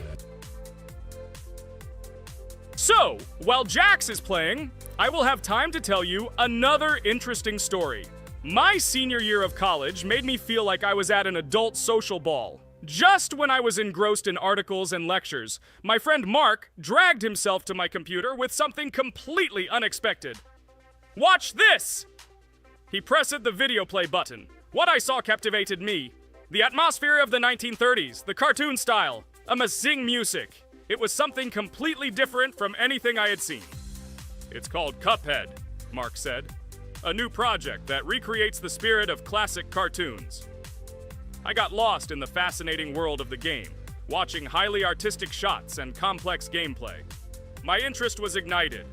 Speaker 4: So, while Jax is playing, I will have time to tell you another interesting story. My senior year of college made me feel like I was at an adult social ball. Just when I was engrossed in articles and lectures, my friend Mark dragged himself to my computer with something completely unexpected. Watch this! He pressed the video play button. What I saw captivated me. The atmosphere of the 1930s, the cartoon style, amazing music. It was something completely different from anything I had seen. It's called Cuphead, Mark said. A new project that recreates the spirit of classic cartoons. I got lost in the fascinating world of the game, watching highly artistic shots and complex gameplay. My interest was ignited.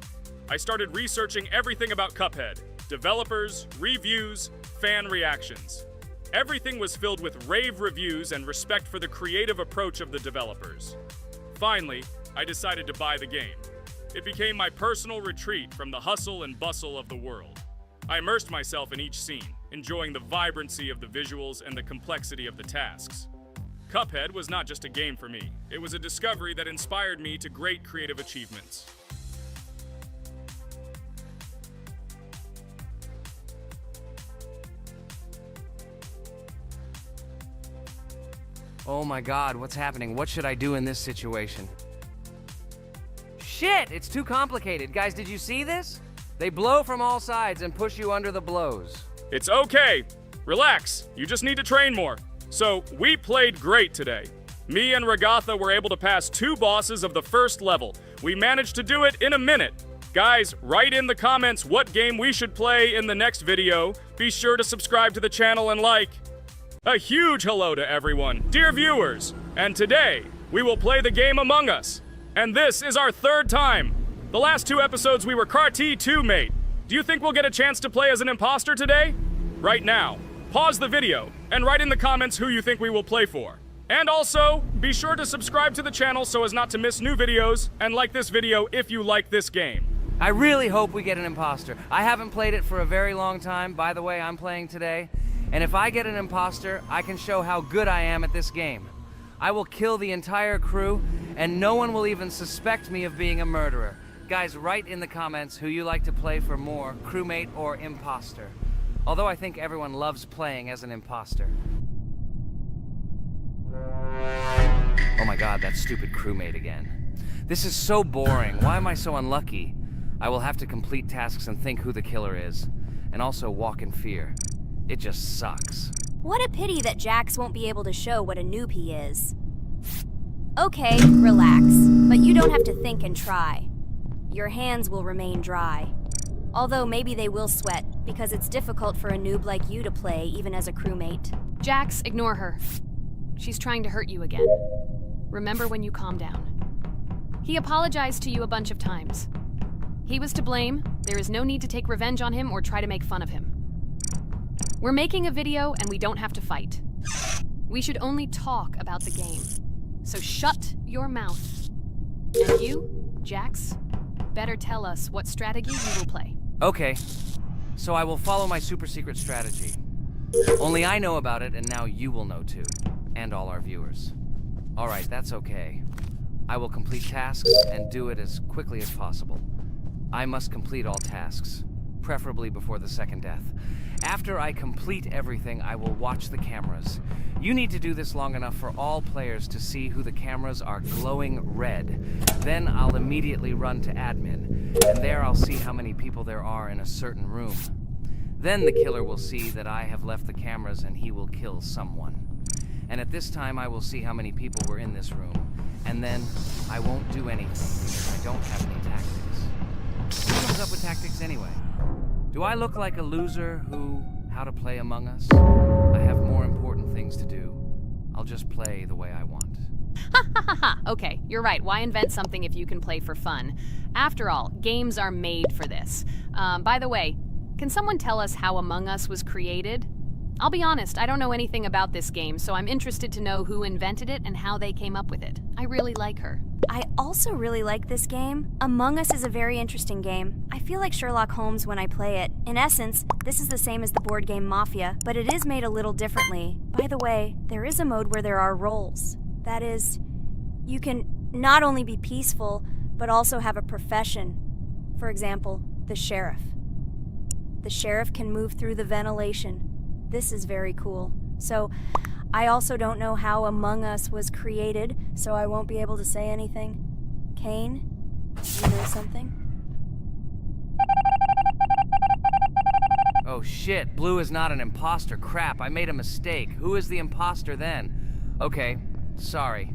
Speaker 4: I started researching everything about Cuphead, developers, reviews, fan reactions. Everything was filled with rave reviews and respect for the creative approach of the developers. Finally, I decided to buy the game. It became my personal retreat from the hustle and bustle of the world. I immersed myself in each scene, enjoying the vibrancy of the visuals and the complexity of the tasks. Cuphead was not just a game for me. It was a discovery that inspired me to great creative achievements.
Speaker 3: Oh my God, what's happening? What should I do in this situation? Shit, it's too complicated. Guys, did you see this? They blow from all sides and push you under the blows.
Speaker 4: It's okay. Relax. You just need to train more. So, we played great today. Me and Ragatha were able to pass 2 bosses of the first level. We managed to do it in a minute. Guys, write in the comments what game we should play in the next video. Be sure to subscribe to the channel and like. A huge hello to everyone, dear viewers. And today, we will play the game Among Us. And this is our 3rd time. The last 2 episodes we were Carti 2 mate. Do you think we'll get a chance to play as an imposter today? Right now, pause the video and write in the comments who you think we will play for. And also, be sure to subscribe to the channel so as not to miss new videos, and like this video if you like this game.
Speaker 3: I really hope we get an imposter. I haven't played it for a very long time. By the way, I'm playing today. And if I get an imposter, I can show how good I am at this game. I will kill the entire crew, and no one will even suspect me of being a murderer. Guys, write in the comments who you like to play for more, crewmate or imposter. Although I think everyone loves playing as an imposter. Oh my God, that stupid crewmate again. This is so boring. Why am I so unlucky? I will have to complete tasks and think who the killer is, and also walk in fear. It just sucks.
Speaker 6: What a pity that Jax won't be able to show what a noob he is. Okay, relax, but you don't have to think and try. Your hands will remain dry. Although maybe they will sweat, because it's difficult for a noob like you to play even as a crewmate.
Speaker 2: Jax, ignore her. She's trying to hurt you again. Remember when you calm down. He apologized to you a bunch of times. He was to blame. There is no need to take revenge on him or try to make fun of him. We're making a video and we don't have to fight. We should only talk about the game. So shut your mouth. And you, Jax, better tell us what strategy you will play.
Speaker 3: Okay, so I will follow my super secret strategy. Only I know about it, and now you will know too. And all our viewers. Alright, that's okay. I will complete tasks and do it as quickly as possible. I must complete all tasks, preferably before the second death. After I complete everything, I will watch the cameras. You need to do this long enough for all players to see who the cameras are glowing red. Then I'll immediately run to admin, and there I'll see how many people there are in a certain room. Then the killer will see that I have left the cameras and he will kill someone. And at this time I will see how many people were in this room, and then I won't do anything because I don't have any tactics. Who comes up with tactics anyway? Do I look like a loser who, how to play Among Us? I have more important things to do. I'll just play the way I want.
Speaker 2: Ha ha ha ha! Okay, you're right. Why invent something if you can play for fun? After all, games are made for this. By the way, can someone tell us how Among Us was created? I'll be honest, I don't know anything about this game, so I'm interested to know who invented it and how they came up with it. I really like her.
Speaker 6: I also really like this game. Among Us is a very interesting game. I feel like Sherlock Holmes when I play it. In essence, this is the same as the board game Mafia, but it is made a little differently. By the way, there is a mode where there are roles. That is, you can not only be peaceful, but also have a profession. For example, the sheriff. The sheriff can move through the ventilation. This is very cool. So, I also don't know how Among Us was created, so I won't be able to say anything. Kane, you know something?
Speaker 3: Oh shit, Blue is not an imposter. Crap, I made a mistake. Who is the imposter then? Okay, sorry.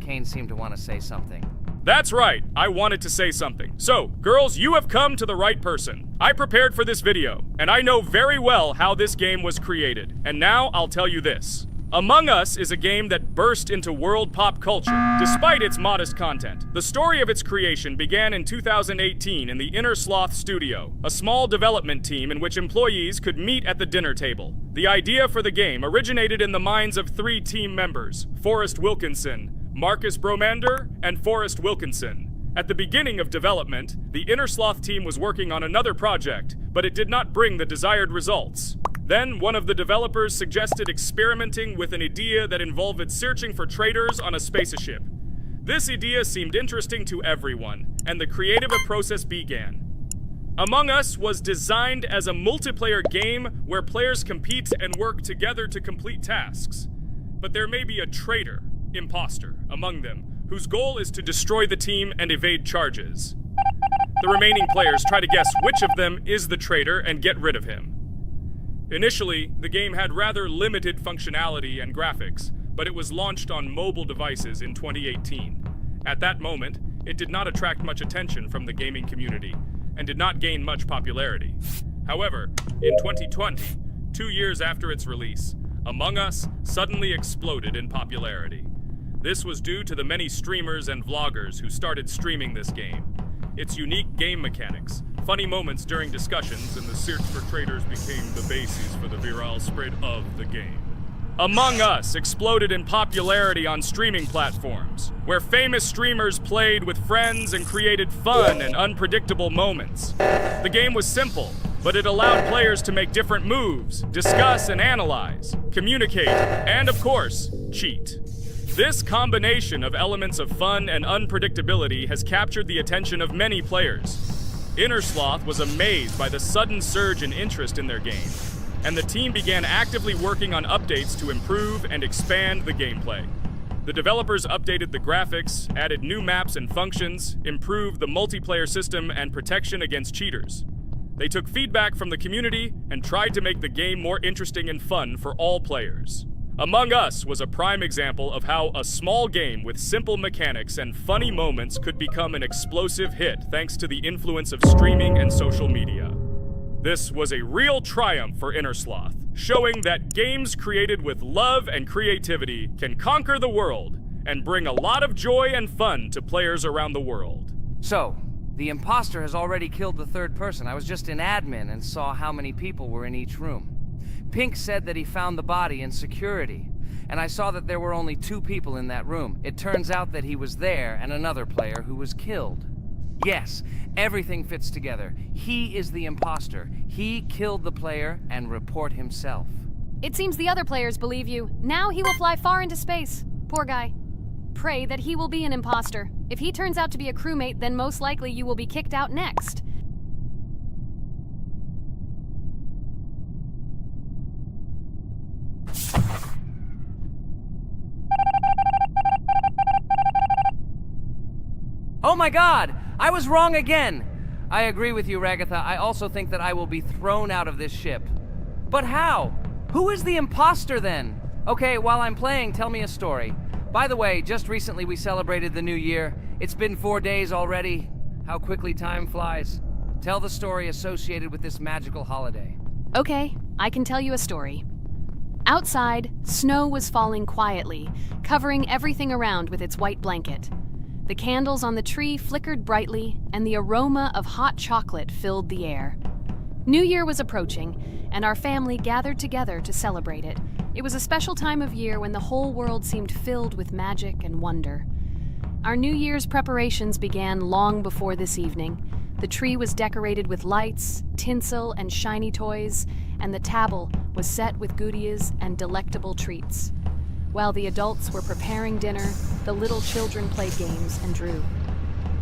Speaker 3: Kane seemed to want to say something.
Speaker 4: That's right, I wanted to say something. So, girls, you have come to the right person. I prepared for this video, and I know very well how this game was created. And now I'll tell you this. Among Us is a game that burst into world pop culture, despite its modest content. The story of its creation began in 2018 in the Inner Sloth Studio, a small development team in which employees could meet at the dinner table. The idea for the game originated in the minds of 3 team members, Forrest Wilkinson, Marcus Bromander, and Forrest Wilkinson. At the beginning of development, the Inner Sloth team was working on another project, but it did not bring the desired results. Then, one of the developers suggested experimenting with an idea that involved searching for traitors on a spaceship. This idea seemed interesting to everyone, and the creative process began. Among Us was designed as a multiplayer game where players compete and work together to complete tasks. But there may be a traitor, imposter, among them, whose goal is to destroy the team and evade charges. The remaining players try to guess which of them is the traitor and get rid of him. Initially, the game had rather limited functionality and graphics, but it was launched on mobile devices in 2018. At that moment, it did not attract much attention from the gaming community, and did not gain much popularity. However, in 2020, 2 years after its release, Among Us suddenly exploded in popularity. This was due to the many streamers and vloggers who started streaming this game. Its unique game mechanics, funny moments during discussions, and the search for traitors became the basis for the viral spread of the game. Among Us exploded in popularity on streaming platforms, where famous streamers played with friends and created fun and unpredictable moments. The game was simple, but it allowed players to make different moves, discuss and analyze, communicate, and of course, cheat. This combination of elements of fun and unpredictability has captured the attention of many players. Inner Sloth was amazed by the sudden surge in interest in their game, and the team began actively working on updates to improve and expand the gameplay. The developers updated the graphics, added new maps and functions, improved the multiplayer system and protection against cheaters. They took feedback from the community and tried to make the game more interesting and fun for all players. Among Us was a prime example of how a small game with simple mechanics and funny moments could become an explosive hit thanks to the influence of streaming and social media. This was a real triumph for Innersloth, showing that games created with love and creativity can conquer the world and bring a lot of joy and fun to players around the world.
Speaker 3: So, the imposter has already killed the third person. I was just in admin and saw how many people were in each room. Pink said that he found the body in security, and I saw that there were only 2 people in that room. It turns out that he was there and another player who was killed. Yes, everything fits together. He is the imposter. He killed the player and report himself.
Speaker 2: It seems the other players believe you. Now he will fly far into space. Poor guy. Pray that he will be an imposter. If he turns out to be a crewmate, then most likely you will be kicked out next.
Speaker 3: Oh my god! I was wrong again! I agree with you, Ragatha. I also think that I will be thrown out of this ship. But how? Who is the imposter then? Okay, while I'm playing, tell me a story. By the way, just recently we celebrated the new year. It's been 4 days already. How quickly time flies. Tell the story associated with this magical holiday.
Speaker 2: Okay, I can tell you a story. Outside, snow was falling quietly, covering everything around with its white blanket. The candles on the tree flickered brightly, and the aroma of hot chocolate filled the air. New Year was approaching, and our family gathered together to celebrate it. It was a special time of year when the whole world seemed filled with magic and wonder. Our New Year's preparations began long before this evening. The tree was decorated with lights, tinsel, and shiny toys, and the table was set with goodies and delectable treats. While the adults were preparing dinner, the little children played games and drew.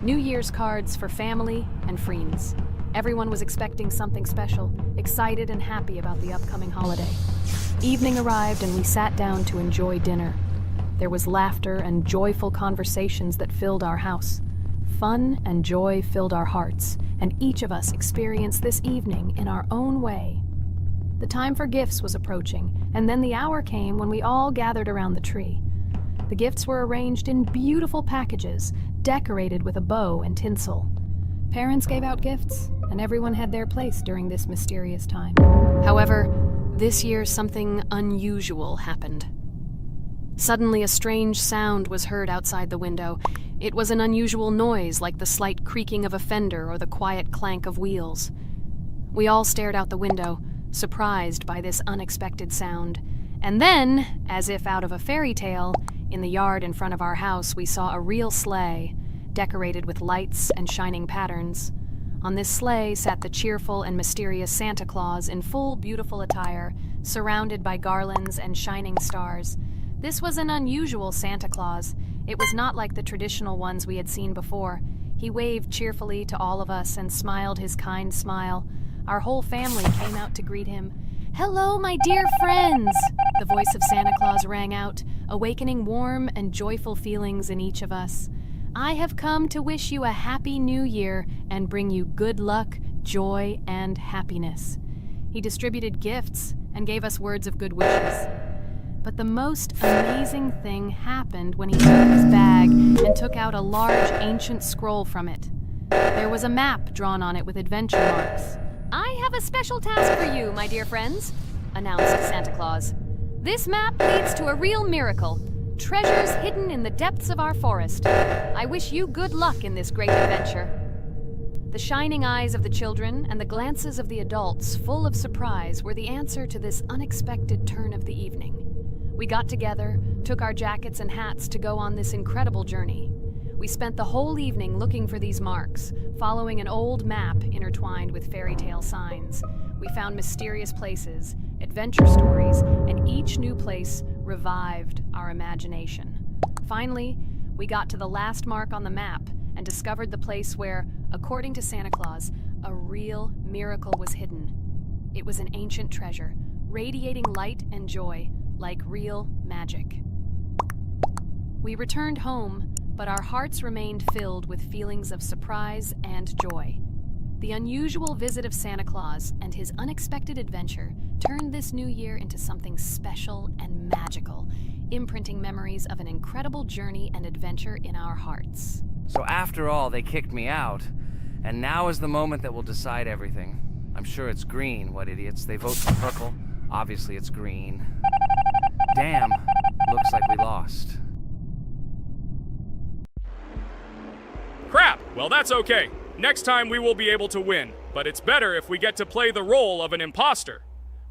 Speaker 2: New Year's cards for family and friends. Everyone was expecting something special, excited and happy about the upcoming holiday. Evening arrived and we sat down to enjoy dinner. There was laughter and joyful conversations that filled our house. Fun and joy filled our hearts, and each of us experienced this evening in our own way. The time for gifts was approaching, and then the hour came when we all gathered around the tree. The gifts were arranged in beautiful packages, decorated with a bow and tinsel. Parents gave out gifts, and everyone had their place during this mysterious time. However, this year something unusual happened. Suddenly a strange sound was heard outside the window. It was an unusual noise, like the slight creaking of a fender or the quiet clank of wheels. We all stared out the window, surprised by this unexpected sound. And then, as if out of a fairy tale, in the yard in front of our house we saw a real sleigh, decorated with lights and shining patterns. On this sleigh sat the cheerful and mysterious Santa Claus in full beautiful attire, surrounded by garlands and shining stars. This was an unusual Santa Claus. It was not like the traditional ones we had seen before. He waved cheerfully to all of us and smiled his kind smile. Our whole family came out to greet him. "Hello, my dear friends!" The voice of Santa Claus rang out, awakening warm and joyful feelings in each of us. "I have come to wish you a happy new year and bring you good luck, joy, and happiness." He distributed gifts and gave us words of good wishes. But the most amazing thing happened when he took his bag and took out a large ancient scroll from it. There was a map drawn on it with adventure marks. "I have a special task for you, my dear friends," announced Santa Claus. "This map leads to a real miracle. Treasures hidden in the depths of our forest. I wish you good luck in this great adventure." The shining eyes of the children and the glances of the adults, full of surprise, were the answer to this unexpected turn of the evening. We got together, took our jackets and hats to go on this incredible journey. We spent the whole evening looking for these marks, following an old map intertwined with fairy tale signs. We found mysterious places, adventure stories, and each new place revived our imagination. Finally, we got to the last mark on the map and discovered the place where, according to Santa Claus, a real miracle was hidden. It was an ancient treasure, radiating light and joy, like real magic. We returned home, but our hearts remained filled with feelings of surprise and joy. The unusual visit of Santa Claus and his unexpected adventure turned this new year into something special and magical, imprinting memories of an incredible journey and adventure in our hearts.
Speaker 3: So after all, they kicked me out, and now is the moment that will decide everything. I'm sure it's green, what idiots. They vote for purple. Obviously it's green. Damn, looks like we lost.
Speaker 4: Crap! Well, that's okay. Next time we will be able to win, but it's better if we get to play the role of an imposter.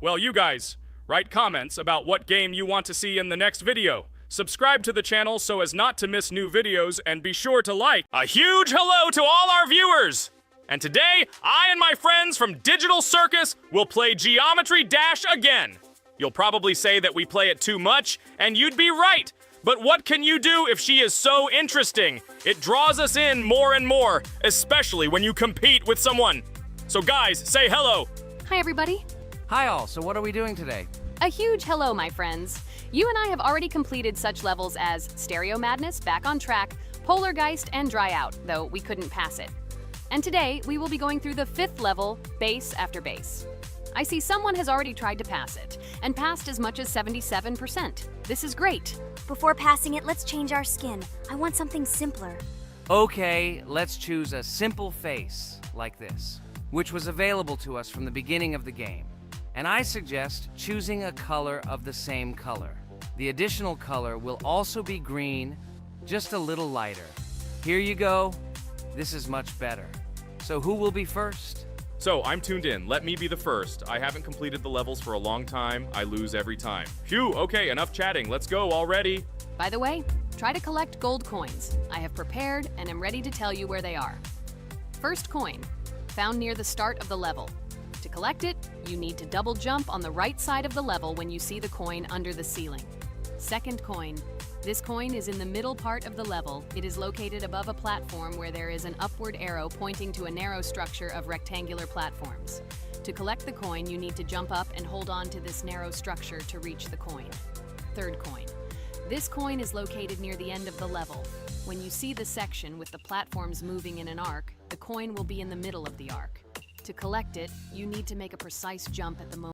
Speaker 4: Well, you guys, write comments about what game you want to see in the next video. Subscribe to the channel so as not to miss new videos, and be sure to like. A huge hello to all our viewers! And today, I and my friends from Digital Circus will play Geometry Dash again. You'll probably say that we play it too much, and you'd be right. But what can you do if she is so interesting? It draws us in more and more, especially when you compete with someone. So guys, say hello.
Speaker 2: Hi, everybody.
Speaker 3: Hi all, so what are we doing today?
Speaker 2: A huge hello, my friends. You and I have already completed such levels as Stereo Madness, Back on Track, Polargeist, and Dry Out, though we couldn't pass it. And today, we will be going through the 5th level, Base After Base. I see someone has already tried to pass it, and passed as much as 77%. This is great.
Speaker 1: Before passing it, let's change our skin. I want something simpler.
Speaker 3: Okay, let's choose a simple face, like this, which was available to us from the beginning of the game. And I suggest choosing a color of the same color. The additional color will also be green, just a little lighter. Here you go. This is much better. So who will be first?
Speaker 4: So, I'm tuned in. Let me be the first. I haven't completed the levels for a long time. I lose every time. Phew, okay, enough chatting. Let's go already.
Speaker 2: By the way, try to collect gold coins. I have prepared and am ready to tell you where they are. First coin, found near the start of the level. To collect it, you need to double jump on the right side of the level when you see the coin under the ceiling. Second coin. This coin is in the middle part of the level. It is located above a platform where there is an upward arrow pointing to a narrow structure of rectangular platforms. To collect the coin, you need to jump up and hold on to this narrow structure to reach the coin. Third coin. This coin is located near the end of the level. When you see the section with the platforms moving in an arc, the coin will be in the middle of the arc. To collect it, you need to make a precise jump at the moment